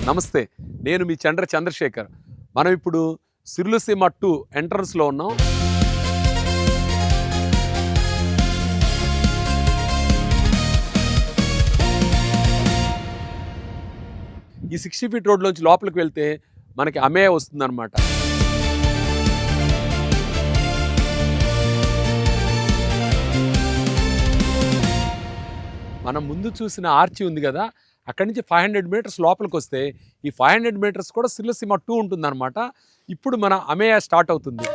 నమస్తే, నేను మీ చంద్రశేఖర్. మనం ఇప్పుడు సిర్లసీమ 2 ఎంట్రన్స్లో ఉన్నాం. ఈ 60 ఫీట్ రోడ్లోంచి లోపలికి వెళ్తే మనకి అమేయ వస్తుందన్నమాట. మనం ముందు చూసిన ఆర్చి ఉంది కదా, అక్కడి నుంచి 500 మీటర్స్ లోపలికి వస్తే ఈ 500 మీటర్స్ కూడా సిర్లసీమ 2 ఉంటుందన్నమాట. ఇప్పుడు మన అమేయ స్టార్ట్ అవుతుంది.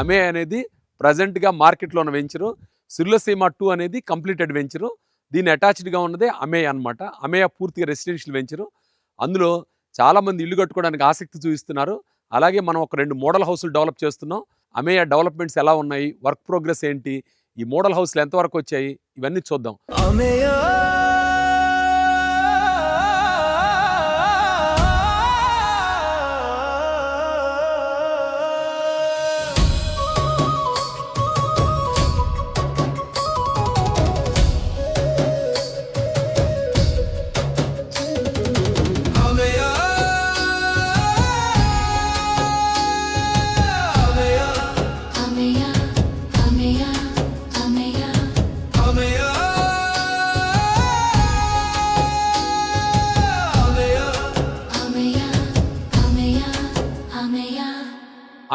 అమేయ అనేది ప్రజెంట్గా మార్కెట్లో ఉన్న వెంచరు. సిర్లసీమ 2 అనేది కంప్లీటెడ్ వెంచరు. దీని అటాచ్డ్గా ఉన్నదే అమేయ అనమాట. అమేయ పూర్తిగా రెసిడెన్షియల్ వెంచరు. అందులో చాలామంది ఇల్లు కట్టుకోవడానికి ఆసక్తి చూపిస్తున్నారు. అలాగే మనం ఒక 2 మోడల్ హౌస్లు డెవలప్ చేస్తున్నాం. అమేయ డెవలప్మెంట్స్ ఎలా ఉన్నాయి, వర్క్ ప్రోగ్రెస్ ఏంటి, ఈ మోడల్ హౌస్లు ఎంతవరకు వచ్చాయి, ఇవన్నీ చూద్దాం.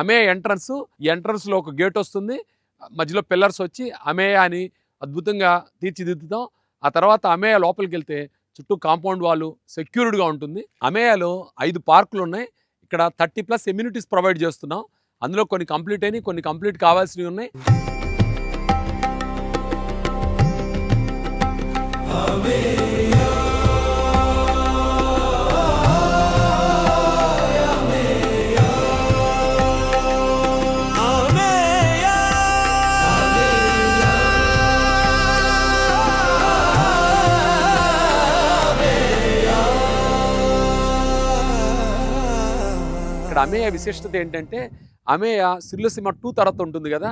అమేయ ఎంట్రన్స్, ఈ ఎంట్రన్స్లో ఒక గేట్ వస్తుంది, మధ్యలో పిల్లర్స్ వచ్చి అమేయ అని అద్భుతంగా తీర్చిదిద్దుతాం. ఆ తర్వాత అమేయ లోపలికి వెళ్తే చుట్టూ కాంపౌండ్ వాళ్ళు సెక్యూర్డ్గా ఉంటుంది. అమేయలో 5 పార్కులు ఉన్నాయి. ఇక్కడ 30+ ఎమ్యూనిటీస్ ప్రొవైడ్ చేస్తున్నాం. అందులో కొన్ని కంప్లీట్ అయినాయి, కొన్ని కంప్లీట్ కావాల్సినవి ఉన్నాయి. ఇక్కడ అమేయ విశిష్టత ఏంటంటే, అమేయ సిర్లసీమ 2 తర్వాత ఉంటుంది కదా,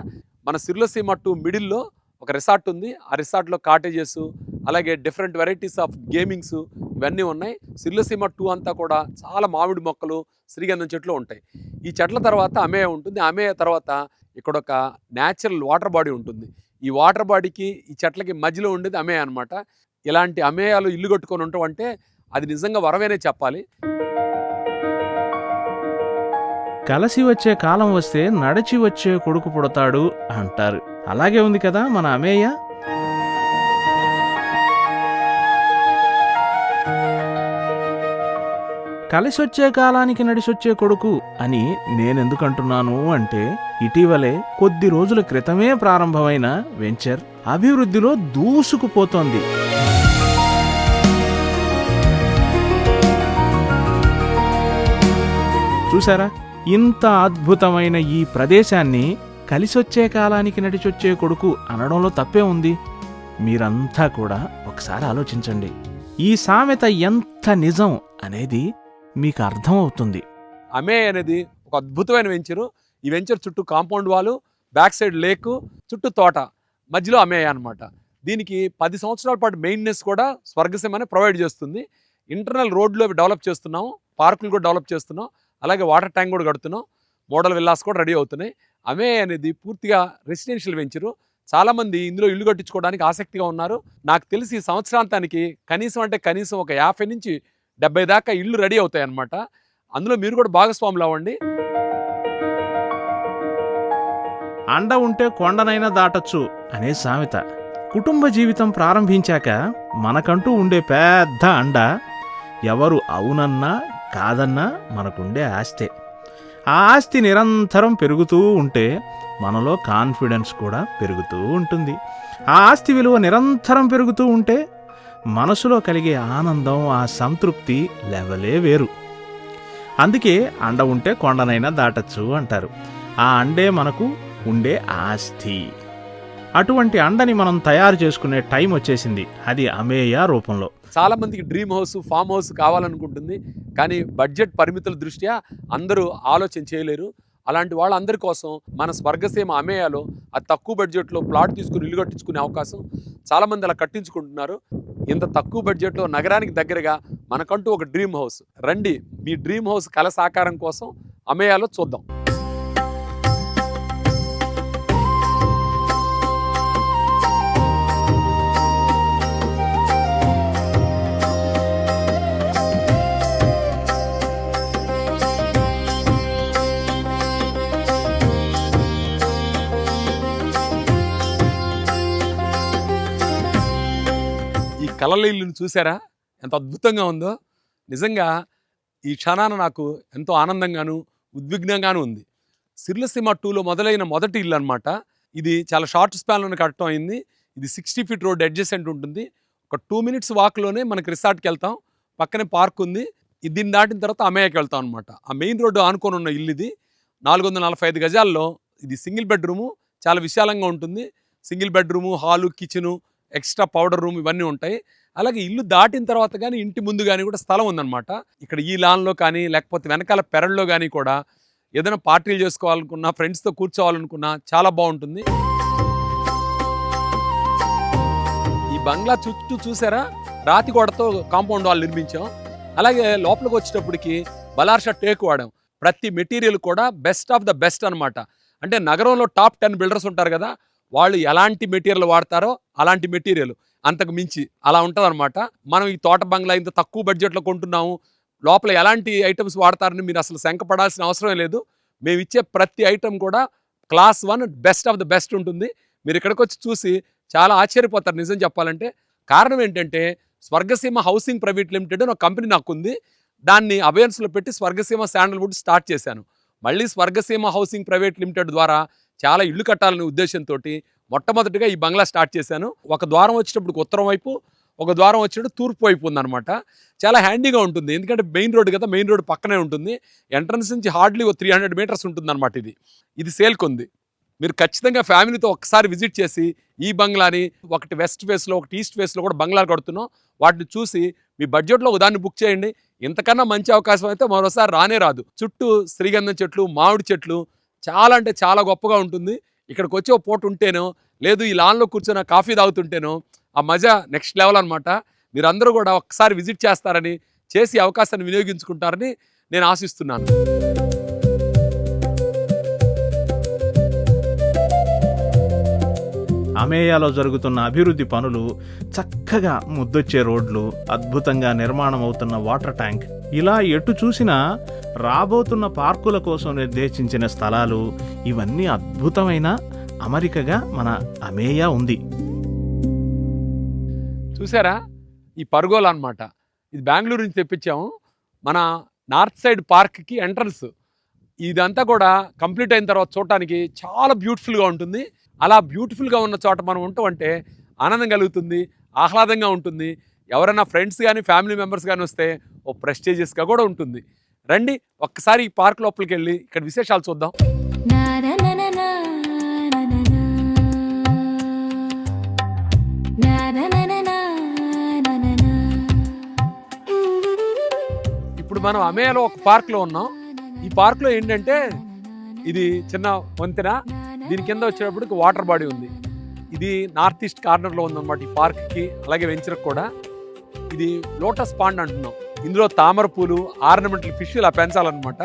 మన సిర్లసీమ 2 మిడిల్లో ఒక రిసార్ట్ ఉంది. ఆ రిసార్ట్లో కాటేజెస్, అలాగే డిఫరెంట్ వెరైటీస్ ఆఫ్ గేమింగ్స్ ఇవన్నీ ఉన్నాయి. సిర్లసీమ 2 అంతా కూడా చాలా మామిడి మొక్కలు, శ్రీగంధం చెట్లు ఉంటాయి. ఈ చెట్ల తర్వాత అమేయ ఉంటుంది. అమేయ తర్వాత ఇక్కడ ఒక న్యాచురల్ వాటర్ బాడీ ఉంటుంది. ఈ వాటర్ బాడీకి ఈ చెట్లకి మధ్యలో ఉండేది అమేయ అనమాట. ఇలాంటి అమేయాలు ఇల్లు కట్టుకొని ఉంటాం అంటే అది నిజంగా వరమేనే చెప్పాలి. కలసి వచ్చే కాలం వస్తే నడిచి వచ్చే కొడుకు పుడతాడు అంటారు. అలాగే ఉంది కదా మన అమేయ. కలిసొచ్చే కాలానికి నడిచొచ్చే కొడుకు అని నేనెందుకంటున్నాను అంటే, ఇటీవలే కొద్ది రోజుల క్రితమే ప్రారంభమైన వెంచర్ అభివృద్ధిలో దూసుకుపోతోంది. చూసారా, ఇంత అద్భుతమైన ఈ ప్రదేశాన్ని కలిసొచ్చే కాలానికి నడిచొచ్చే కొడుకు అనడంలో తప్పే ఉంది. మీరంతా కూడా ఒకసారి ఆలోచించండి. ఈ సామెత ఎంత నిజం అనేది మీకు అర్థమవుతుంది. అమేయ అనేది ఒక అద్భుతమైన వెంచరు. ఈ వెంచర్ చుట్టూ కాంపౌండ్ వాలు, బ్యాక్ సైడ్ లేకు, చుట్టూ తోట, మధ్యలో అమేయ అనమాట. దీనికి 10 సంవత్సరాల పాటు మెయింటెనెన్స్ కూడా స్వర్గసీమ ప్రొవైడ్ చేస్తుంది. ఇంటర్నల్ రోడ్లు డెవలప్ చేస్తున్నాం, పార్కులు కూడా డెవలప్ చేస్తున్నాం, అలాగే వాటర్ ట్యాంక్ కూడా కడుతున్నాం, మోడల్ విల్లాస్ కూడా రెడీ అవుతున్నాయి. అమేయ అనేది పూర్తిగా రెసిడెన్షియల్ వెంచరు. చాలామంది ఇందులో ఇల్లు కట్టించుకోవడానికి ఆసక్తిగా ఉన్నారు. నాకు తెలిసి ఈ సంవత్సరాంతానికి కనీసం ఒక 50 నుంచి 70 దాకా ఇళ్ళు రెడీ అవుతాయి అన్నమాట. అందులో మీరు కూడా భాగస్వాములు అవ్వండి. అండ ఉంటే కొండనైనా దాటొచ్చు అనే సామెత. కుటుంబ జీవితం ప్రారంభించాక మనకంటూ ఉండే పెద్ద అండ ఎవరు అవునన్నా కాదన్నా మనకుండే ఆస్తే. ఆ ఆస్తి నిరంతరం పెరుగుతూ ఉంటే మనలో కాన్ఫిడెన్స్ కూడా పెరుగుతూ ఉంటుంది. ఆ ఆస్తి విలువ నిరంతరం పెరుగుతూ ఉంటే మనసులో కలిగే ఆనందం, ఆ సంతృప్తి లెవలే వేరు. అందుకే అండ ఉంటే కొండనైనా దాటచ్చు అంటారు. ఆ అండే మనకు ఉండే ఆస్తి. అటువంటి అండని మనం తయారు చేసుకునే టైం వచ్చేసింది. అది అమేయా రూపంలో. చాలా మందికి డ్రీమ్ హౌస్, ఫామ్ హౌస్ కావాలనుకుంటుంది. కానీ బడ్జెట్ పరిమితుల దృష్ట్యా అందరూ ఆలోచన చేయలేరు. అలాంటి వాళ్ళందరి కోసం మన స్వర్గసీమ అమేయాలో అతి తక్కువ బడ్జెట్లో ప్లాట్ తీసుకుని ఇల్లు కట్టించుకునే అవకాశం చాలామంది అలా కట్టించుకుంటున్నారు. ఇంత తక్కువ బడ్జెట్లో నగరానికి దగ్గరగా మనకంటూ ఒక డ్రీమ్ హౌస్. రండి, మీ డ్రీమ్ హౌస్ కల సాకారం కోసం అమేయాలో చూద్దాం. కలల ఇల్లుని చూసారా ఎంత అద్భుతంగా ఉందో. నిజంగా ఈ క్షణాన నాకు ఎంతో ఆనందంగాను ఉద్విగ్నంగాను ఉంది. సిర్లసీమ 2లో మొదలైన మొదటి ఇల్లు అనమాట ఇది. చాలా షార్ట్ స్పాన్లోనే కట్టడం అయింది. ఇది 60 ఫీట్ రోడ్ అడ్జసెంట్ ఉంటుంది. ఒక 2 మినిట్స్ వాక్లోనే మనకి రిసార్ట్కి వెళ్తాం. పక్కనే పార్క్ ఉంది. దీన్ని దాటిన తర్వాత అమేయాకి వెళ్తాం అనమాట. ఆ మెయిన్ రోడ్డు ఆనుకొని ఉన్న ఇల్లు ఇది. 445 గజాల్లో ఇది సింగిల్ బెడ్రూము. చాలా విశాలంగా ఉంటుంది. Single bedroom, hall, kitchen, extra powder room ఇవన్నీ ఉంటాయి. అలాగే ఇల్లు దాటిన తర్వాత కానీ ఇంటి ముందు కానీ కూడా స్థలం ఉందన్నమాట. ఇక్కడ ఈ లాన్లో కానీ లేకపోతే వెనకాల పెరల్లో కానీ కూడా ఏదైనా పార్టీలు చేసుకోవాలనుకున్నా, ఫ్రెండ్స్తో కూర్చోవాలనుకున్నా చాలా బాగుంటుంది. ఈ బంగ్లా చుట్టూ చూసారా రాతి గోడతో కాంపౌండ్ వాల్ నిర్మించాం. అలాగే లోపలికి వచ్చేటప్పటికి బలార్షా టేక్ వాడాం. ప్రతి మెటీరియల్ కూడా బెస్ట్ ఆఫ్ ద బెస్ట్ అనమాట. అంటే నగరంలో టాప్ 10 బిల్డర్స్ ఉంటారు కదా, వాళ్ళు ఎలాంటి మెటీరియల్ వాడతారో అలాంటి మెటీరియల్ అంతకు మించి అలా ఉంటుంది అనమాట. మనం ఈ తోట బంగ్లా ఇంత తక్కువ బడ్జెట్లో కొంటున్నాము, లోపల ఎలాంటి ఐటమ్స్ వాడతారని మీరు అసలు శంకపడాల్సిన అవసరం లేదు. మేము ఇచ్చే ప్రతి ఐటమ్ కూడా class 1 best of the best ఉంటుంది. మీరు ఇక్కడికి వచ్చి చూసి చాలా ఆశ్చర్యపోతారు నిజం చెప్పాలంటే. కారణం ఏంటంటే స్వర్గసీమ హౌసింగ్ ప్రైవేట్ లిమిటెడ్ అని ఒక కంపెనీ నాకు ఉంది. దాన్ని అబయన్స్లో పెట్టి స్వర్గసీమ శాండల్వుడ్ స్టార్ట్ చేశాను. మళ్ళీ స్వర్గసీమ హౌసింగ్ ప్రైవేట్ లిమిటెడ్ ద్వారా చాలా ఇల్లు కట్టాలనే ఉద్దేశంతో మొట్టమొదటిగా ఈ బంగ్లా స్టార్ట్ చేశాను. ఒక ద్వారం వచ్చేటప్పుడు ఉత్తరం వైపు, ఒక ద్వారం వచ్చేటప్పుడు తూర్పు వైపు ఉందన్నమాట. చాలా హ్యాండీగా ఉంటుంది. ఎందుకంటే మెయిన్ రోడ్ కదా, మెయిన్ రోడ్ పక్కనే ఉంటుంది. ఎంట్రన్స్ నుంచి హార్డ్లీ 300 మీటర్స్ ఉంటుందన్నమాట. ఇది సేల్కి ఉంది. మీరు ఖచ్చితంగా ఫ్యామిలీతో ఒకసారి విజిట్ చేసి ఈ బంగ్లాని, ఒకటి వెస్ట్ ఫేస్లో ఒకటి ఈస్ట్ ఫేస్లో కూడా బంగ్లాలు కడుతున్నాం, వాటిని చూసి మీ బడ్జెట్లో ఒకదాన్ని బుక్ చేయండి. ఇంతకన్నా మంచి అవకాశం అయితే మరోసారి రానే రాదు. చుట్టూ శ్రీగంధం చెట్లు, మామిడి చెట్లు, చాలా అంటే చాలా గొప్పగా ఉంటుంది. ఇక్కడికి వచ్చి ఒక పూట ఉంటేనో, లేదు ఈ లాన్లో కూర్చొని కాఫీ తాగుతుంటేనో ఆ మజా నెక్స్ట్ లెవెల్ అనమాట. మీరందరూ కూడా ఒకసారి విజిట్ చేస్తారని, చేసి అవకాశాన్ని వినియోగించుకుంటారని నేను ఆశిస్తున్నాను. అమేయాలో జరుగుతున్న అభివృద్ధి పనులు, చక్కగా ముద్దొచ్చే రోడ్లు, అద్భుతంగా నిర్మాణం అవుతున్న వాటర్ ట్యాంక్, ఇలా ఎటు చూసినా రాబోతున్న పార్కుల కోసం నిర్దేశించిన స్థలాలు, ఇవన్నీ అద్భుతమైన అమరికగా మన అమేయా ఉంది. చూసారా ఈ పర్గోలా అన్నమాట. ఇది బెంగళూరు నుంచి తెప్పించాము. మన నార్త్ సైడ్ పార్క్కి ఎంట్రన్స్. ఇదంతా కూడా కంప్లీట్ అయిన తర్వాత చూడటానికి చాలా బ్యూటిఫుల్గా ఉంటుంది. అలా బ్యూటిఫుల్గా ఉన్న చోట మనం ఉంటాం అంటే ఆనందం కలుగుతుంది, ఆహ్లాదంగా ఉంటుంది. ఎవరైనా ఫ్రెండ్స్ కానీ ఫ్యామిలీ మెంబర్స్ కానీ వస్తే ఓ ప్రెస్టీజియస్గా కూడా ఉంటుంది. రండి ఒక్కసారి ఈ పార్క్ లోపలికి వెళ్ళి ఇక్కడ విశేషాలు చూద్దాం. ఇప్పుడు మనం అమేయాలో ఒక పార్క్లో ఉన్నాం. ఈ పార్క్లో ఏంటంటే ఇది చిన్న వంతెన, దీని కింద వచ్చేటప్పటికి వాటర్ బాడీ ఉంది. ఇది నార్త్ ఈస్ట్ కార్నర్లో ఉందన్నమాట ఈ పార్క్కి, అలాగే వెంచర్కి కూడా. ఇది లోటస్ పాండ్ అంటున్నాం. ఇందులో తామర పూలు, ఆర్నమెంటల్ ఫిష్ ఇలా పెంచాలన్నమాట.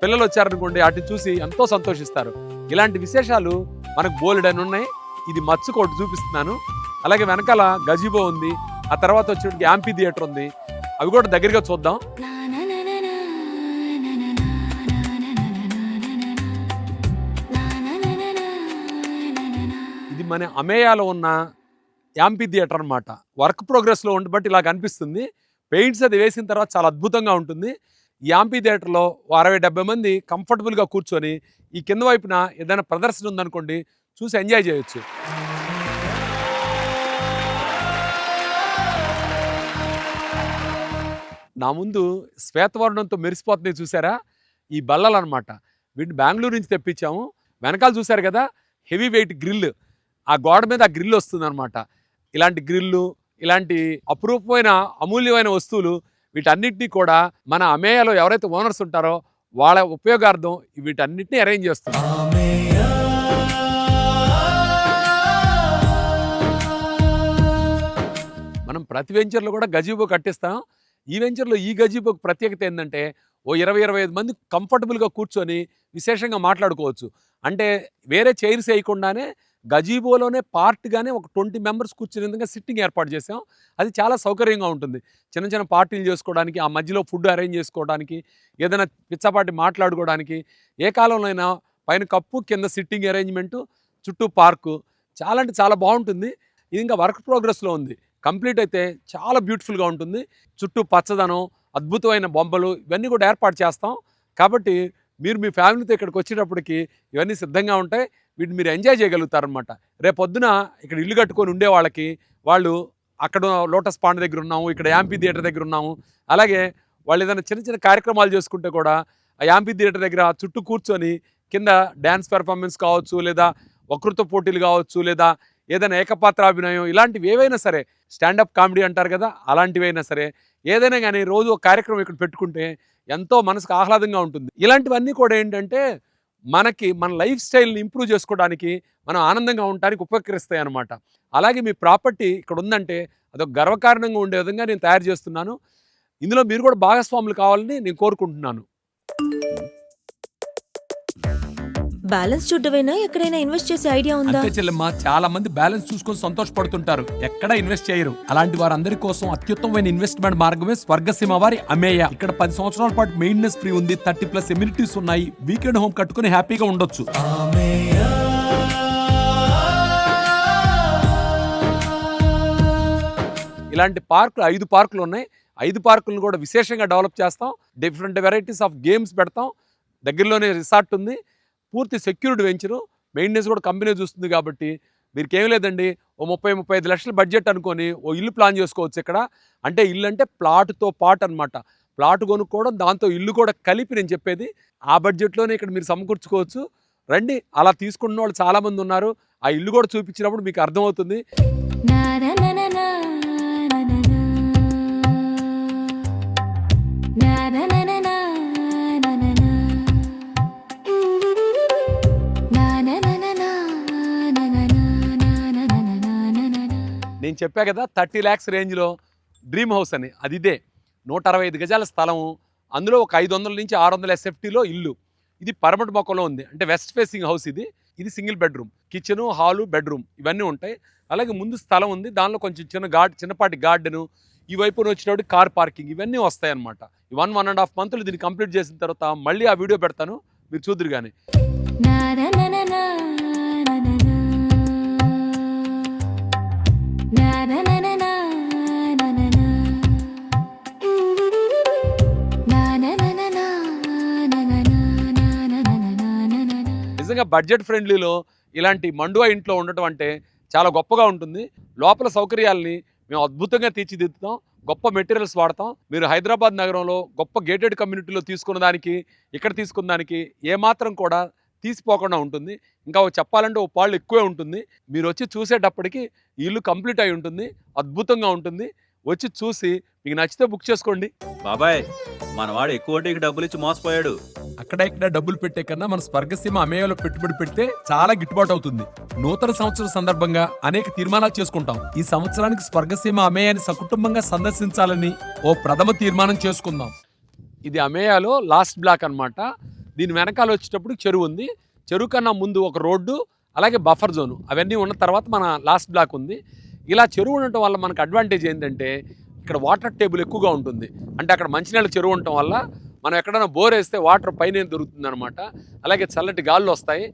పిల్లలు వచ్చారనుకోండి వాటిని చూసి ఎంతో సంతోషిస్తారు. ఇలాంటి విశేషాలు మనకు బోలెడని ఉన్నాయి. ఇది మత్స్యకోట చూపిస్తున్నాను. అలాగే వెనకాల గజిబో ఉంది. ఆ తర్వాత వచ్చేటికి యాంపీ థియేటర్ ఉంది. అవి కూడా దగ్గరగా చూద్దాం. ఇది మన అమేయాలో ఉన్న యాంపీ థియేటర్ అనమాట. వర్క్ ప్రోగ్రెస్లో ఉండబట్టి ఇలా కనిపిస్తుంది. పెయింట్స్ అది వేసిన తర్వాత చాలా అద్భుతంగా ఉంటుంది. ఈ యాంపీ థియేటర్లో 60-70 మంది కంఫర్టబుల్గా కూర్చొని ఈ కింద వైపున ఏదైనా ప్రదర్శన ఉందనుకోండి చూసి ఎంజాయ్ చేయొచ్చు. నా ముందు శ్వేతవర్ణంతో మెరిసిపోతున్నాయి చూసారా, ఈ బల్లలు అనమాట. వీటిని బెంగళూరు నుంచి తెప్పించాము. వెనకాల చూసారు కదా హెవీ వెయిట్ గ్రిల్, ఆ గోడ మీద ఆ గ్రిల్ వస్తుంది అనమాట. ఇలాంటి గ్రిల్లు, ఇలాంటి అపురూపమైన అమూల్యమైన వస్తువులు వీటన్నిటినీ కూడా మన అమేయాలో ఎవరైతే ఓనర్స్ ఉంటారో వాళ్ళ ఉపయోగార్థం వీటన్నిటిని అరేంజ్ చేస్తున్నారు. మనం ప్రతి వెంచర్లో కూడా గజీబో కట్టిస్తాం. ఈ వెంచర్లో ఈ గజీబోకి ప్రత్యేకత ఏంటంటే ఓ 20-25 మంది కంఫర్టబుల్గా కూర్చొని విశేషంగా మాట్లాడుకోవచ్చు. అంటే వేరే చైర్స్ వేయకుండానే గజీబోలోనే పార్ట్గానే ఒక 20 మెంబర్స్ కూర్చునే విధంగా సిట్టింగ్ ఏర్పాటు చేసాం. అది చాలా సౌకర్యంగా ఉంటుంది. చిన్న చిన్న పార్టీలు చేసుకోవడానికి, ఆ మధ్యలో ఫుడ్ అరేంజ్ చేసుకోవడానికి, ఏదైనా పిచ్చపాటి మాట్లాడుకోవడానికి, ఏ కాలంలో అయినా పైన కప్పు కింద సిట్టింగ్ అరేంజ్మెంటు, చుట్టూ పార్కు చాలా అంటే చాలా బాగుంటుంది. ఇది ఇంకా వర్క్ ప్రోగ్రెస్లో ఉంది. కంప్లీట్ అయితే చాలా బ్యూటిఫుల్గా ఉంటుంది. చుట్టూ పచ్చదనం, అద్భుతమైన బొమ్మలు ఇవన్నీ కూడా ఏర్పాటు చేస్తాం. కాబట్టి మీరు మీ ఫ్యామిలీతో ఇక్కడికి వచ్చేటప్పటికి ఇవన్నీ సిద్ధంగా ఉంటాయి. వీటిని మీరు ఎంజాయ్ చేయగలుగుతారనమాట. రేపొద్దున ఇక్కడ ఇల్లు కట్టుకొని ఉండే వాళ్ళకి వాళ్ళు అక్కడ లోటస్ పాండ్ దగ్గర ఉన్నాము, ఇక్కడ యాంపీ థియేటర్ దగ్గర ఉన్నాము, అలాగే వాళ్ళు ఏదైనా చిన్న చిన్న కార్యక్రమాలు చేసుకుంటే కూడా ఆ యాంపీ థియేటర్ దగ్గర చుట్టూ కూర్చొని కింద డ్యాన్స్ పెర్ఫార్మెన్స్ కావచ్చు, లేదా వక్తృత్వ పోటీలు కావచ్చు, లేదా ఏదైనా ఏకపాత్రాభినయం ఇలాంటివి ఏవైనా సరే, స్టాండప్ కామెడీ అంటారు కదా, అలాంటివైనా సరే ఏదైనా కానీ రోజు ఒక కార్యక్రమం ఇక్కడ పెట్టుకుంటే ఎంతో మనసుకు ఆహ్లాదంగా ఉంటుంది. ఇలాంటివన్నీ కూడా ఏంటంటే మనకి మన లైఫ్ స్టైల్ని ఇంప్రూవ్ చేసుకోవడానికి, మనం ఆనందంగా ఉండడానికి ఉపకరిస్తాయి అన్నమాట. అలాగే మీ ప్రాపర్టీ ఇక్కడ ఉందంటే అదొక గర్వకారణంగా ఉండే విధంగా నేను తయారు చేస్తున్నాను. ఇందులో మీరు కూడా భాగస్వాములు కావాలని నేను కోరుకుంటున్నాను. బ్యాలెన్స్ చూడవేనా ఎక్కడైనా ఇన్వెస్ట్ చేసే ఐడియా ఉందా? అంతే చెల్లెమ్మ, చాలా మంది బ్యాలెన్స్ చూసుకొని సంతోషపడుతుంటారు, ఎక్కడ ఇన్వెస్ట్ చేయరు. అలాంటి వారందరి కోసం అత్యుత్తమమైన ఇన్వెస్ట్మెంట్ మార్గమే స్వర్గసీమ వారి అమేయ. ఇక్కడ 10 సంవత్సరాల పాటు మెయింటెనెన్స్ ఫ్రీ ఉంది, 30+ ఎమ్యూనిటీస్ ఉన్నాయి. వీకెండ్ హోమ్ కట్టుకుని హ్యాపీగా ఉండొచ్చు. ఇలాంటి పార్కులు 5 పార్కులు ఉన్నాయి. 5 పార్కులను కూడా విశేషంగా డెవలప్ చేస్తాం. డిఫరెంట్ వెరైటీస్ ఆఫ్ గేమ్స్ పెడతాం. దగ్గరలోనే రిసార్ట్ ఉంది. పూర్తి సెక్యూర్డ్ వెంచరు. మెయింటెనెన్స్ కూడా కంపెనీ చూస్తుంది. కాబట్టి మీకేం లేదండి, ఓ 30-35 లక్షల బడ్జెట్ అనుకొని ఓ ఇల్లు ప్లాన్ చేసుకోవచ్చు ఇక్కడ. అంటే ఇల్లు అంటే ప్లాట్తో పాటు అనమాట. ప్లాట్ కొనుక్కోవడం, దాంతో ఇల్లు కూడా కలిపి నేను చెప్పేది. ఆ బడ్జెట్లోనే ఇక్కడ మీరు సమకూర్చుకోవచ్చు. రండి, అలా తీసుకున్న వాళ్ళు చాలామంది ఉన్నారు. ఆ ఇల్లు కూడా చూపించినప్పుడు మీకు అర్థమవుతుంది. నేను చెప్పా కదా 30 lakhs రేంజ్లో డ్రీమ్ హౌస్ అని, అది ఇదే. 165 గజాల స్థలము, అందులో ఒక 500 నుంచి 600 SFTలో ఇల్లు. ఇది పరమటి మొక్కలో ఉంది, అంటే వెస్ట్ ఫేసింగ్ హౌస్. ఇది single bedroom, kitchen, hall, bedroom ఇవన్నీ ఉంటాయి. అలాగే ముందు స్థలం ఉంది, దానిలో కొంచెం చిన్నపాటి గార్డెను, ఈ వైపున వచ్చినప్పుడు కార్ పార్కింగ్ ఇవన్నీ వస్తాయి అన్నమాట. 1.5 months దీన్ని కంప్లీట్ చేసిన తర్వాత మళ్ళీ ఆ వీడియో పెడతాను, మీరు చూద్దరు కానీ. నిజంగా బడ్జెట్ ఫ్రెండ్లీలో ఇలాంటి మండువా ఇంట్లో ఉండటం అంటే చాలా గొప్పగా ఉంటుంది. లోపల సౌకర్యాలని మేము అద్భుతంగా తీర్చిదిద్దుతాం. గొప్ప మెటీరియల్స్ వాడతాం. మీరు హైదరాబాద్ నగరంలో గొప్ప గేటెడ్ కమ్యూనిటీలో తీసుకున్న దానికి, ఇక్కడ తీసుకున్న దానికి ఏమాత్రం కూడా తీసిపోకుండా ఉంటుంది. ఇంకా చెప్పాలంటే ఓ పాళ్ళు ఎక్కువే ఉంటుంది. మీరు వచ్చి చూసేటప్పటికి ఇల్లు కంప్లీట్ అయి ఉంటుంది, అద్భుతంగా ఉంటుంది. వచ్చి చూసి మీకు నచ్చితే బుక్ చేసుకోండి. బాబాయ్, మనవాడు ఎక్కువ వడ్డీకి డబ్బులు ఇచ్చి మోసపోయాడు. అక్కడ ఇక్కడ డబ్బులు పెట్టే కన్నా మన స్వర్గసీమ అమేయలో పెట్టుబడి పెడితే చాలా గిట్టుబాటు అవుతుంది. నూతన సంవత్సరం సందర్భంగా అనేక తీర్మానాలు చేసుకుంటాం. ఈ సంవత్సరానికి స్వర్గసీమ అమేయాన్ని సకుటుంబంగా సందర్శించాలని ఓ ప్రథమ తీర్మానం చేసుకుందాం. ఇది అమేయాలో లాస్ట్ బ్లాక్ అన్నమాట. దీని వెనకాల వచ్చేటప్పుడు చెరువు ఉంది. చెరువు కన్నా ముందు ఒక రోడ్డు, అలాగే బఫర్ జోను, అవన్నీ ఉన్న తర్వాత మన లాస్ట్ బ్లాక్ ఉంది. ఇలా చెరువు ఉండటం వల్ల మనకు అడ్వాంటేజ్ ఏంటంటే ఇక్కడ వాటర్ టేబుల్ ఎక్కువగా ఉంటుంది. అంటే అక్కడ మంచినీళ్ళ చెరువు ఉండటం వల్ల మనం ఎక్కడైనా బోర్ వేస్తే వాటర్ పైన దొరుకుతుంది అనమాట. అలాగే చల్లటి గాళ్ళు వస్తాయి,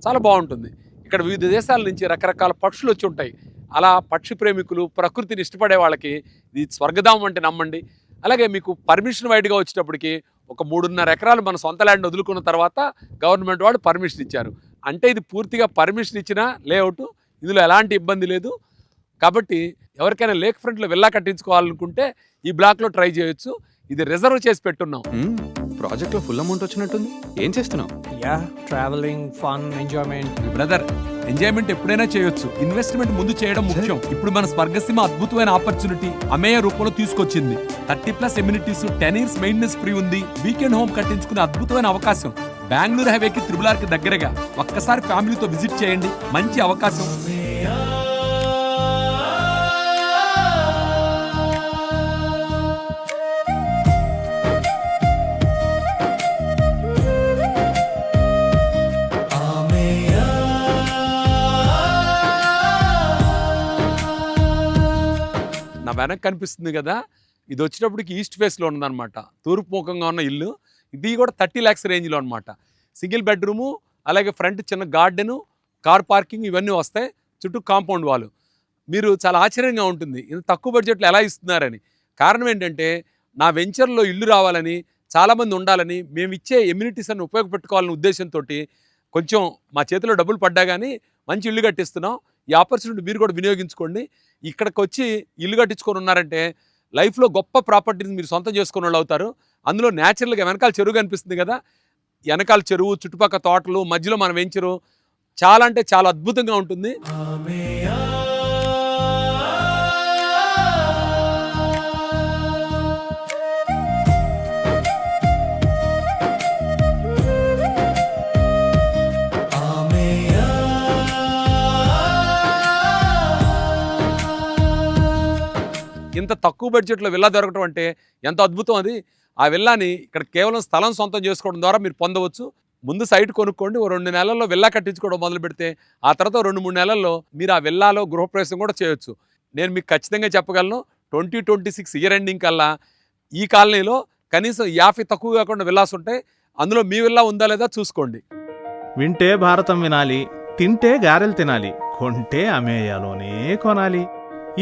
చాలా బాగుంటుంది. ఇక్కడ వివిధ దేశాల నుంచి రకరకాల పక్షులు వచ్చి ఉంటాయి. అలా పక్షి ప్రేమికులు, ప్రకృతిని ఇష్టపడే వాళ్ళకి ఇది స్వర్గధామం అంటే నమ్మండి. అలాగే మీకు పర్మిషన్ వైడ్గా వచ్చేటప్పటికి ఒక 3.5 ఎకరాలు మన సొంత ల్యాండ్ వదులుకున్న తర్వాత గవర్నమెంట్ వాళ్ళు పర్మిషన్ ఇచ్చారు. అంటే ఇది పూర్తిగా పర్మిషన్ ఇచ్చిన లేఅవుట్, ఇందులో ఎలాంటి ఇబ్బంది లేదు. కాబట్టి ఎవరికైనా లేక్ ఫ్రంట్లో విల్లా కట్టించుకోవాలనుకుంటే ఈ బ్లాక్లో ట్రై చేయొచ్చు. ఇది రిజర్వ్ చేసి పెట్టున్నాం. ప్రాజెక్ట్లో ఫుల్ అమౌంట్ వచ్చినట్టుంది. ఏం చేస్తున్నావు? Yeah, traveling, fun, enjoyment. Brother, enjoyment ఎప్పుడైనా చేయొచ్చు, ఇన్వెస్ట్మెంట్ ముందు చేయడం ముఖ్యం. ఇప్పుడు మన స్వర్గసీమ అద్భుతమైన ఆపర్చునిటీ అమేయ రూపంలో తీసుకొచ్చింది. 30+ ఎమ్యూనిటీస్, 10 years మెయింటెనెన్స్ ఫ్రీ ఉంది. వీకెండ్ హోమ్ కట్టించుకునే అద్భుతమైన అవకాశం. బెంగళూరు హైవేకి త్రిబుల్ కి దగ్గరగా. ఒక్కసారి ఫ్యామిలీతో విజిట్ చేయండి, మంచి అవకాశం. నా వెనక్కి కనిపిస్తుంది కదా, ఇది వచ్చేటప్పటికి ఈస్ట్ ఫేస్లో ఉందన్నమాట, తూర్పు ముఖంగా ఉన్న ఇల్లు. ఇది కూడా 30 lakhs రేంజ్లో అనమాట. సింగిల్ బెడ్రూము, అలాగే ఫ్రంట్ చిన్న గార్డెను, కార్ పార్కింగ్ ఇవన్నీ వస్తాయి. చుట్టూ కాంపౌండ్ వాళ్ళు. మీరు చాలా ఆశ్చర్యంగా ఉంటుంది ఇంత తక్కువ బడ్జెట్లో ఎలా ఇస్తున్నారని. కారణం ఏంటంటే నా వెంచర్లో ఇల్లు రావాలని, చాలామంది ఉండాలని, మేము ఇచ్చే ఎమ్యూనిటీస్ అన్ని ఉపయోగపెట్టుకోవాలనే ఉద్దేశంతో కొంచెం మా చేతిలో డబ్బులు పడ్డా కానీ మంచి ఇల్లు కట్టిస్తున్నాం. ఈ ఆపర్చునిటీ మీరు కూడా వినియోగించుకోండి. ఇక్కడికి వచ్చి ఇల్లు కట్టించుకొని ఉన్నారంటే లైఫ్లో గొప్ప ప్రాపర్టీని మీరు సొంతం చేసుకునే వాళ్ళు అవుతారు. అందులో న్యాచురల్గా వెనకాల చెరువు కనిపిస్తుంది కదా, వెనకాల చెరువు, చుట్టుపక్కల తోటలు, మధ్యలో మన వెంచరు చాలా అంటే చాలా అద్భుతంగా ఉంటుంది. ఇంత తక్కువ బడ్జెట్లో విల్లా దొరకటం అంటే ఎంత అద్భుతం అది. ఆ విల్లాని ఇక్కడ కేవలం స్థలం సొంతం చేసుకోవడం ద్వారా మీరు పొందవచ్చు. ముందు సైట్ కొనుక్కోండి, 2 నెలల్లో విల్లా కట్టించుకోవడం మొదలు పెడితే ఆ తర్వాత 2-3 నెలల్లో మీరు ఆ విల్లాలో గృహప్రవేశం కూడా చేయొచ్చు. నేను మీకు ఖచ్చితంగా చెప్పగలను, 2026 ఇయర్ ఎండింగ్ కల్లా ఈ కాలనీలో కనీసం 50 తక్కువ కాకుండా విల్లాస్ ఉంటాయి. అందులో మీ విల్లా ఉందా లేదా చూసుకోండి. వింటే భారతం వినాలి, తింటే గారెలు తినాలి, కొంటే అమేయాలోనే కొనాలి.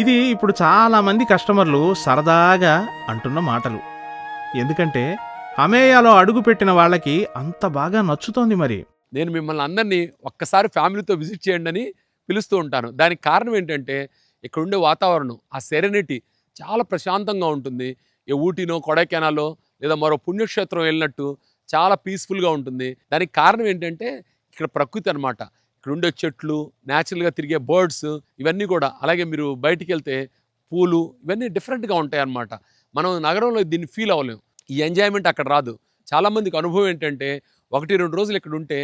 ఇది ఇప్పుడు చాలామంది కస్టమర్లు సరదాగా అంటున్న మాటలు. ఎందుకంటే అమేయాలో అడుగుపెట్టిన వాళ్ళకి అంత బాగా నచ్చుతోంది. మరి నేను మిమ్మల్ని అందరినీ ఒక్కసారి ఫ్యామిలీతో విజిట్ చేయండి అని పిలుస్తూ ఉంటాను. దానికి కారణం ఏంటంటే ఇక్కడ ఉండే వాతావరణం, ఆ సెరెనిటీ చాలా ప్రశాంతంగా ఉంటుంది. ఏ ఊటీనో, కొడైకెనాలో లేదా మరో పుణ్యక్షేత్రం వెళ్ళినట్టు చాలా పీస్ఫుల్గా ఉంటుంది. దానికి కారణం ఏంటంటే ఇక్కడ ప్రకృతి అనమాట. ఇక్కడ ఉండే చెట్లు, న్యాచురల్గా తిరిగే బర్డ్స్ ఇవన్నీ కూడా, అలాగే మీరు బయటికి వెళ్తే పూలు ఇవన్నీ డిఫరెంట్గా ఉంటాయి అన్నమాట. మనం నగరంలో దీన్ని ఫీల్ అవ్వలేము. ఈ ఎంజాయ్మెంట్ అక్కడ రాదు. చాలామందికి అనుభవం ఏంటంటే 1-2 రోజులు ఇక్కడ ఉంటే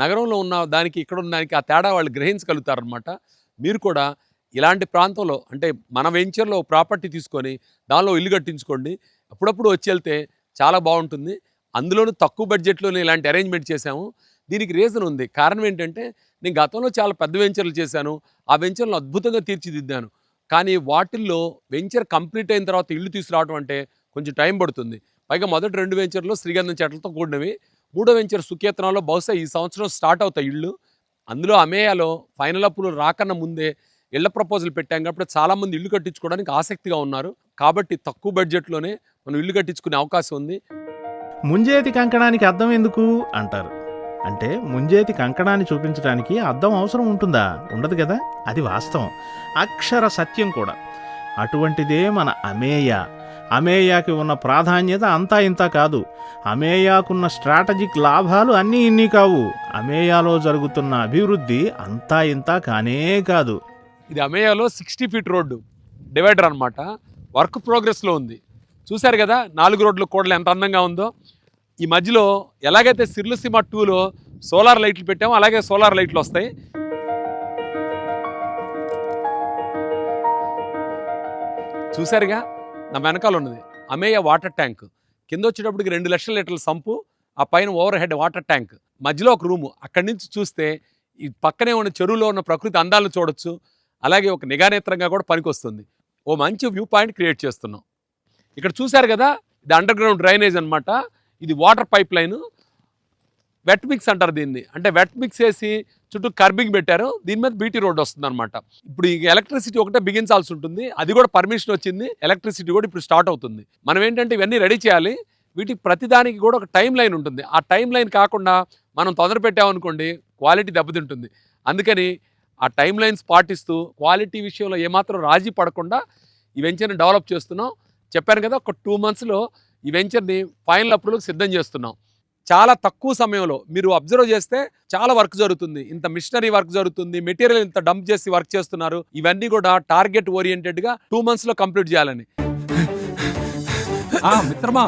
నగరంలో ఉన్న దానికి ఇక్కడ ఉన్న దానికి ఆ తేడా వాళ్ళు గ్రహించగలుగుతారనమాట. మీరు కూడా ఇలాంటి ప్రాంతంలో అంటే మన వెంచర్లో ప్రాపర్టీ తీసుకొని దానిలో ఇల్లు కట్టించుకోండి. అప్పుడప్పుడు వచ్చి వెళ్తే చాలా బాగుంటుంది. అందులోనూ తక్కువ బడ్జెట్లోనే ఇలాంటి అరేంజ్మెంట్ చేశాము. దీనికి రీజన్ ఉంది. కారణం ఏంటంటే నేను గతంలో చాలా పెద్ద వెంచర్లు చేశాను. ఆ వెంచర్లు అద్భుతంగా తీర్చిదిద్దాను. కానీ వాటిల్లో వెంచర్ కంప్లీట్ అయిన తర్వాత ఇల్లు తీసుకురావడం అంటే కొంచెం టైం పడుతుంది. పైగా మొదటి 2 వెంచర్లు శ్రీగంధం చెట్లతో కూడినవి. 3వ వెంచర్ సుకేతనంలో బహుశా ఈ సంవత్సరం స్టార్ట్ అవుతాయి ఇళ్ళు. అందులో అమేయాలో ఫైనల్ అప్పులు రాకన్నా ముందే ఇళ్ల ప్రపోజల్ పెట్టాం కాబట్టి చాలామంది ఇల్లు కట్టించుకోవడానికి ఆసక్తిగా ఉన్నారు. కాబట్టి తక్కువ బడ్జెట్లోనే మనం ఇల్లు కట్టించుకునే అవకాశం ఉంది. ముంజేతి కంకణానికి అద్దం ఎందుకు అంటారు. అంటే ముంజేతి కంకణాన్ని చూపించడానికి అద్దం అవసరం ఉంటుందా? ఉండదు కదా. అది వాస్తవం, అక్షర సత్యం కూడా. అటువంటిదే మన అమేయ. అమేయాకి ఉన్న ప్రాధాన్యత అంతా ఇంత కాదు. అమేయాకున్న స్ట్రాటజిక్ లాభాలు అన్నీ ఇన్ని కావు. అమేయాలో జరుగుతున్న అభివృద్ధి అంతా ఇంత కానే కాదు. ఇది అమేయాలో 60 feet రోడ్డు డివైడర్ అనమాట. వర్క్ ప్రోగ్రెస్లో ఉంది. చూశారు కదా 4 రోడ్ల కూడలు ఎంత అందంగా ఉందో. ఈ మధ్యలో ఎలాగైతే సిర్లసీమ 2లో సోలార్ లైట్లు పెట్టామో అలాగే సోలార్ లైట్లు వస్తాయి. చూశారుగా నా వెనకాల ఉన్నది అమేయ వాటర్ ట్యాంక్. కింద వచ్చేటప్పటికి 2 లక్షల లీటర్ల సంపు, ఆ పైన ఓవర్ హెడ్ వాటర్ ట్యాంక్, మధ్యలో ఒక రూము. అక్కడి నుంచి చూస్తే ఈ పక్కనే ఉన్న చెరువులో ఉన్న ప్రకృతి అందాలను చూడొచ్చు. అలాగే ఒక నిఘానేత్రంగా కూడా పనికొస్తుంది. ఓ మంచి వ్యూ పాయింట్ క్రియేట్ చేస్తున్నాం. ఇక్కడ చూశారు కదా, ఇది అండర్ గ్రౌండ్ డ్రైనేజ్ అనమాట. ఇది water pipeline. Wet mix అంటారు దీన్ని. అంటే వెట్ మిక్స్ వేసి చుట్టూ కర్బింగ్ పెట్టారు. దీని మీద బీటీ రోడ్ వస్తుంది అనమాట. ఇప్పుడు ఈ ఎలక్ట్రిసిటీ ఒకటే బిగించాల్సి ఉంటుంది. అది కూడా పర్మిషన్ వచ్చింది. ఎలక్ట్రిసిటీ కూడా ఇప్పుడు స్టార్ట్ అవుతుంది. మనం ఏంటంటే ఇవన్నీ రెడీ చేయాలి. వీటికి ప్రతిదానికి కూడా ఒక టైం లైన్ ఉంటుంది. ఆ టైం లైన్ కాకుండా మనం తొందర పెట్టామనుకోండి క్వాలిటీ దెబ్బతింటుంది. అందుకని ఆ టైం లైన్స్ పాటిస్తూ క్వాలిటీ విషయంలో ఏమాత్రం రాజీ పడకుండా ఈ వెంచర్ని డెవలప్ చేస్తున్నాం. చెప్పాను కదా, ఒక 2 monthsలో ఈ వెంచర్ని ఫైనల్ అప్రూవల్కి సిద్ధం చేస్తున్నాం. చాలా తక్కువ సమయంలో మీరు అబ్జర్వ్ చేస్తే చాలా వర్క్ జరుగుతుంది. ఇంత మిషనరీ వర్క్ జరుగుతుంది, మెటీరియల్ ఇంత డంప్ చేసి వర్క్ చేస్తున్నారు. ఇవన్నీ కూడా టార్గెట్ ఓరియంటెడ్ గా 2 months లో కంప్లీట్ చేయాలని. మిత్రమా,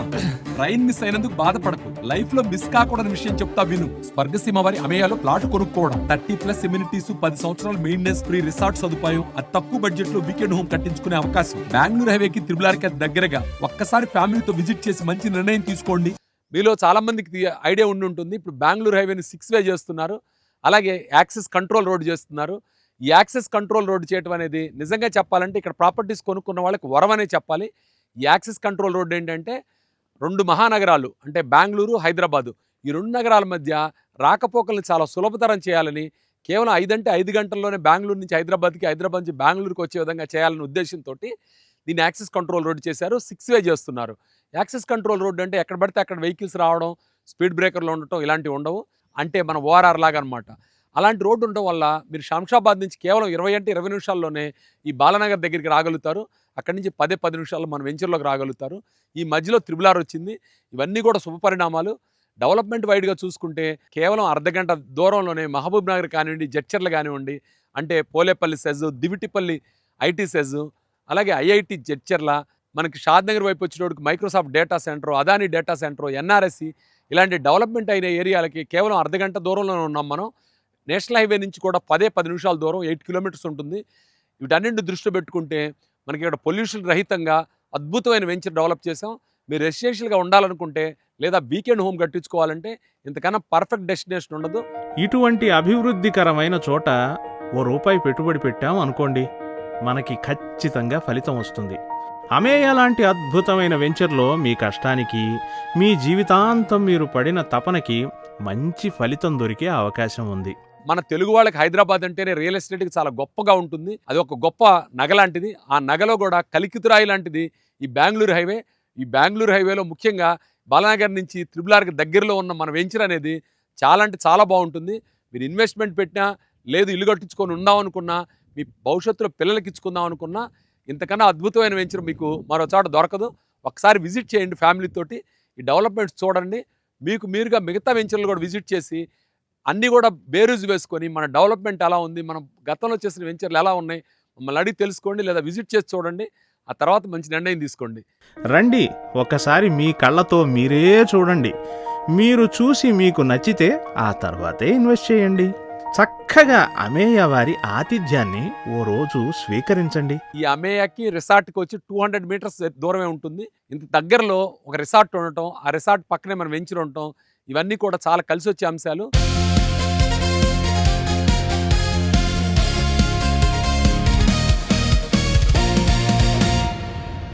ట్రైన్ మిస్ అయినందుకు బాధపడకు. లైఫ్ లో మిస్ కాకూడని విషయం చెప్తా విను. స్వర్గసీమ వారి అమేయాలో ప్లాట్ కొనుక్కోవడం, 30+ ఎమ్యూనిటీస్, 10 సంవత్సరాలు మెయింటెనెన్స్ ఫ్రీ రిసార్ట్ సదుపాయం, అతి తక్కువ బడ్జెట్ లో వీకెండ్ హోమ్ కట్టించుకునే అవకాశం. బెంగళూరు హైవేకి త్రిబులార్కి దగ్గరగా. ఒక్కసారి ఫ్యామిలీతో విజిట్ చేసి మంచి నిర్ణయం తీసుకోండి. మీలో చాలా మందికి ఐడియా ఉండి ఉంటుంది. ఇప్పుడు బెంగళూరు హైవేని 6 వే చేస్తున్నారు, అలాగే యాక్సెస్ కంట్రోల్ రోడ్ చేస్తున్నారు. ఈ యాక్సెస్ కంట్రోల్ రోడ్ చేయడం అనేది నిజంగా చెప్పాలంటే ఇక్కడ ప్రాపర్టీస్ కొనుక్కున్న వాళ్ళకి వరం అనే చెప్పాలి. ఈ యాక్సెస్ కంట్రోల్ రోడ్ ఏంటంటే 2 మహానగరాలు అంటే బెంగళూరు, హైదరాబాదు, ఈ 2 నగరాల మధ్య రాకపోకల్ని చాలా సులభతరం చేయాలని, కేవలం 5 అంటే 5 గంటల్లోనే బెంగళూరు నుంచి హైదరాబాద్కి, హైదరాబాద్ నుంచి బెంగళూరుకి వచ్చే విధంగా చేయాలనే ఉద్దేశంతో దీన్ని యాక్సెస్ కంట్రోల్ రోడ్ చేశారు. 6 వే చేస్తున్నారు. యాక్సెస్ కంట్రోల్ రోడ్ అంటే ఎక్కడ పడితే అక్కడ వెహికల్స్ రావడం, స్పీడ్ బ్రేకర్లు ఉండటం ఇలాంటివి ఉండవు. అంటే మన ఓఆర్ఆర్ లాగా అనమాట. అలాంటి రోడ్డు ఉండటం వల్ల మీరు శంషాబాద్ నుంచి కేవలం 20 అంటే 20 నిమిషాల్లోనే ఈ బాలనగర్ దగ్గరికి రాగలుగుతారు. అక్కడి నుంచి 10 నిమిషాల్లో మన వెంచర్లోకి రాగలుగుతారు. ఈ మధ్యలో త్రిబులార్ వచ్చింది. ఇవన్నీ కూడా శుభపరిణామాలు. డెవలప్మెంట్ వైడ్గా చూసుకుంటే కేవలం అర్ధగంట దూరంలోనే మహబూబ్ నగర్ కానివ్వండి, జడ్చర్ల కానివ్వండి, అంటే Polepalli SEZ, Divitipalli IT SEZ, అలాగే ఐఐటి జడ్చర్ల, మనకి షాద్నగర్ వైపు వచ్చినోడికి Microsoft data centre, Adani data centre, NRSC, ఇలాంటి డెవలప్మెంట్ అయిన ఏరియాలకి కేవలం అర్ధగంట దూరంలోనే ఉన్నాం మనం. నేషనల్ హైవే నుంచి కూడా 10 నిమిషాల దూరం, 8 కిలోమీటర్స్ ఉంటుంది. వీటన్నింటిని దృష్టిలో పెట్టుకుంటే మనకి ఇక్కడ పొల్యూషన్ రహితంగా అద్భుతమైన వెంచర్ డెవలప్ చేసాం. మీరు రెసిడెన్షియల్గా ఉండాలనుకుంటే లేదా వీకెండ్ హోమ్ కట్టించుకోవాలంటే ఇంతకన్నా పర్ఫెక్ట్ డెస్టినేషన్ ఉండదు. ఇటువంటి అభివృద్ధికరమైన చోట ₹1 పెట్టుబడి పెట్టాం అనుకోండి, మనకి ఖచ్చితంగా ఫలితం వస్తుంది. అమేయా లాంటి అద్భుతమైన వెంచర్లో మీ కష్టానికి, మీ జీవితాంతం మీరు పడిన తపనకి మంచి ఫలితం దొరికే అవకాశం ఉంది. మన తెలుగు వాళ్ళకి హైదరాబాద్ అంటేనే రియల్ ఎస్టేట్కి చాలా గొప్పగా ఉంటుంది. అది ఒక గొప్ప నగ లాంటిది. ఆ నగలో కూడా కలికితురాయి లాంటిది ఈ బెంగళూరు హైవే. ఈ బెంగళూరు హైవేలో ముఖ్యంగా బాలనగర్ నుంచి త్రిబులార్కి దగ్గరలో ఉన్న మన వెంచర్ అనేది చాలా అంటే చాలా బాగుంటుంది. మీరు ఇన్వెస్ట్మెంట్ పెట్టినా, లేదు ఇల్లు కట్టించుకొని ఉందాం అనుకున్నా, మీ భవిష్యత్తులో పిల్లలకి ఇచ్చుకుందాం అనుకున్నా, ఇంతకన్నా అద్భుతమైన వెంచర్ మీకు మరో చోట దొరకదు. ఒకసారి విజిట్ చేయండి ఫ్యామిలీతోటి. ఈ డెవలప్మెంట్స్ చూడండి. మీకు మీరుగా మిగతా వెంచర్లు కూడా విజిట్ చేసి అన్నీ కూడా బేరీజు వేసుకొని మన డెవలప్మెంట్ ఎలా ఉంది, మనం గతంలో చేసిన వెంచర్లు ఎలా ఉన్నాయి మమ్మల్ని అడిగి తెలుసుకోండి, లేదా విజిట్ చేసి చూడండి. ఆ తర్వాత మంచి నిర్ణయం తీసుకోండి. రండి, ఒకసారి మీ కళ్ళతో మీరే చూడండి. మీరు చూసి మీకు నచ్చితే ఆ తర్వాతే ఇన్వెస్ట్ చేయండి. చక్కగా అమేయా వారి ఆతిథ్యాన్ని ఓ రోజు స్వీకరించండి. ఈ అమేయాకి రిసార్ట్కి వచ్చి 200 మీటర్స్ దూరమే ఉంటుంది. ఇంత దగ్గరలో ఒక రిసార్ట్ ఉండటం, ఆ రిసార్ట్ పక్కనే మన వెంచర్ ఉండటం, ఇవన్నీ కూడా చాలా కలిసి వచ్చే అంశాలు.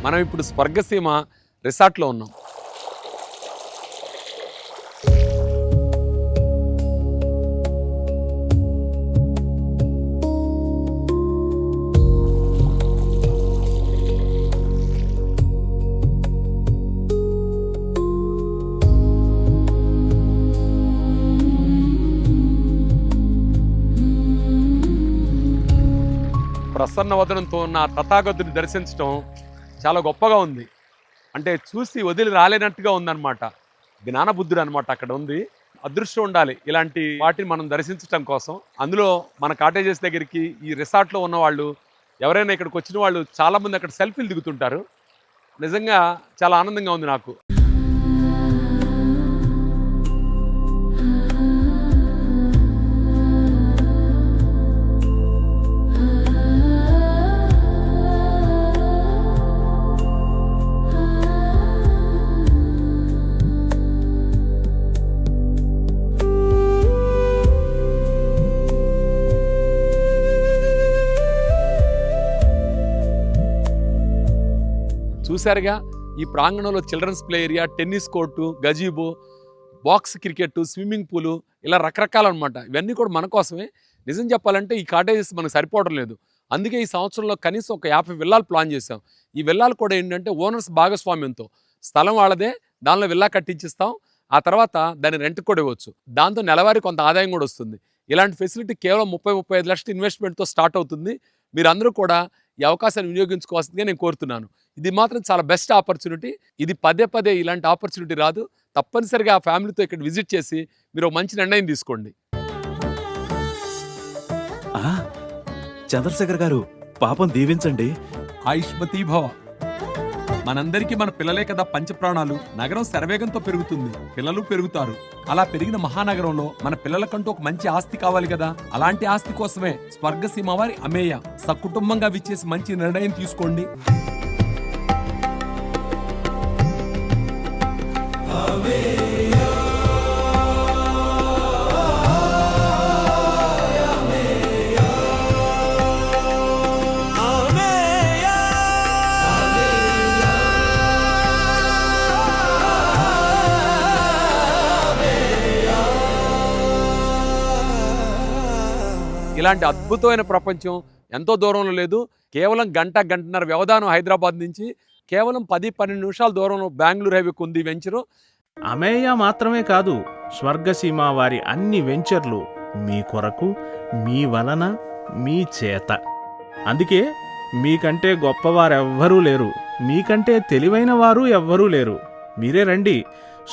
మనం ఇప్పుడు స్వర్గసీమ రిసార్ట్లో ఉన్నాం. ప్రసన్న వదనంతో ఉన్న తథాగతుని దర్శించడం చాలా గొప్పగా ఉంది. అంటే చూసి వదిలి రాలేనట్టుగా ఉందన్నమాట. జ్ఞానబుద్ధుడు అనమాట అక్కడ ఉంది. అదృష్టం ఉండాలి ఇలాంటి వాటిని మనం దర్శించడం కోసం. అందులో మన కాటేజెస్ దగ్గరికి ఈ రిసార్ట్లో ఉన్న వాళ్ళు ఎవరైనా ఇక్కడికి వచ్చిన వాళ్ళు చాలామంది అక్కడ సెల్ఫీలు దిగుతుంటారు. నిజంగా చాలా ఆనందంగా ఉంది నాకు. చూశారుగా, ఈ ప్రాంగణంలో children's play area, tennis court, gazebo, box cricket, swimming pool, ఇలా రకరకాలు అనమాట. ఇవన్నీ కూడా మన కోసమే. నిజం చెప్పాలంటే ఈ కాటేజెస్ మనకు సరిపోవడం లేదు. అందుకే ఈ సంవత్సరంలో కనీసం ఒక 50 విల్లాలు ప్లాన్ చేసాం. ఈ విల్లాలు కూడా ఏంటంటే ఓనర్స్ భాగస్వామ్యంతో, స్థలం వాళ్ళదే, దానిలో విల్లా కట్టించిస్తాం. ఆ తర్వాత దాన్ని రెంట్ కూడా ఇవ్వచ్చు. దాంతో నెలవారీ కొంత ఆదాయం కూడా వస్తుంది. ఇలాంటి ఫెసిలిటీ కేవలం 30-35 లక్షల ఇన్వెస్ట్మెంట్తో స్టార్ట్ అవుతుంది. మీరందరూ కూడా ఈ అవకాశాన్ని వినియోగించుకోవాల్సిందిగా నేను కోరుతున్నాను. ఇది మాత్రం చాలా బెస్ట్ ఆపర్చునిటీ. ఇది పదే పదే ఇలాంటి ఆపర్చునిటీ రాదు. తప్పనిసరిగా ఆ ఫ్యామిలీతో ఇక్కడ విజిట్ చేసి మీరు ఒక మంచి నిర్ణయం తీసుకోండి. చంద్రశేఖర్ గారు పాపం దీవించండి. ఆయుష్మతీ భవ. మనందరికీ మన పిల్లలే కదా పంచప్రాణాలు. నగరం శరవేగంతో పెరుగుతుంది, పిల్లలు పెరుగుతారు. అలా పెరిగిన మహానగరంలో మన పిల్లలకంటూ ఒక మంచి ఆస్తి కావాలి కదా. అలాంటి ఆస్తి కోసమే స్వర్గసీమ వారి అమేయ సకుటుంబంగా విచ్చేసి మంచి నిర్ణయం తీసుకోండి. ఇలాంటి అద్భుతమైన ప్రపంచం ఎంతో దూరంలో లేదు. కేవలం గంటన్నర వ్యవధానం హైదరాబాద్ నుంచి, కేవలం 10-12 నిమిషాల దూరంలో బెంగళూరు హైవేకి ఉంది ఈ వెంచరు. అమేయ మాత్రమే కాదు, స్వర్గసీమ వారి అన్ని వెంచర్లు మీ కొరకు, మీ వలన, మీ చేత. అందుకే మీకంటే గొప్పవారెవ్వరూ లేరు, మీకంటే తెలివైన వారు ఎవ్వరూ లేరు. మీరే రండి,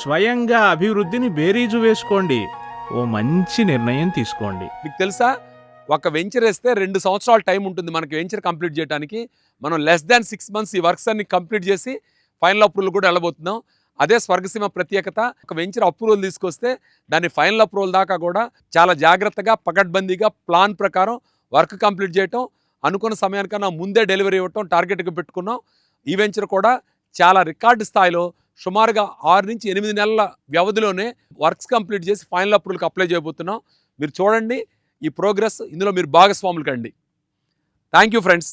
స్వయంగా అభివృద్ధిని బేరీజు వేసుకోండి, ఓ మంచి నిర్ణయం తీసుకోండి. మీకు తెలుసా, ఒక వెంచర్ వేస్తే 2 సంవత్సరాల టైం ఉంటుంది మనకి వెంచర్ కంప్లీట్ చేయడానికి. మనం లెస్ దాన్ 6 months ఈ వర్క్స్ అన్ని కంప్లీట్ చేసి ఫైనల్ అప్రూవల్ కూడా వెళ్ళబోతున్నాం. అదే స్వర్గసీమ ప్రత్యేకత. ఒక వెంచర్ అప్రూవల్ తీసుకొస్తే దాన్ని ఫైనల్ అప్రూవల్ దాకా కూడా చాలా జాగ్రత్తగా పకడ్బందీగా ప్లాన్ ప్రకారం వర్క్ కంప్లీట్ చేయటం, అనుకున్న సమయానికన్నా ముందే డెలివరీ ఇవ్వటం టార్గెట్గా పెట్టుకున్నాం. ఈ వెంచర్ కూడా చాలా రికార్డు స్థాయిలో సుమారుగా 6 నుంచి 8 నెలల వ్యవధిలోనే వర్క్స్ కంప్లీట్ చేసి ఫైనల్ అప్రూవల్కి అప్లై చేయబోతున్నాం. మీరు చూడండి ఈ ప్రోగ్రెస్, ఇందులో మీరు భాగస్వాములు కండి. Thank you friends.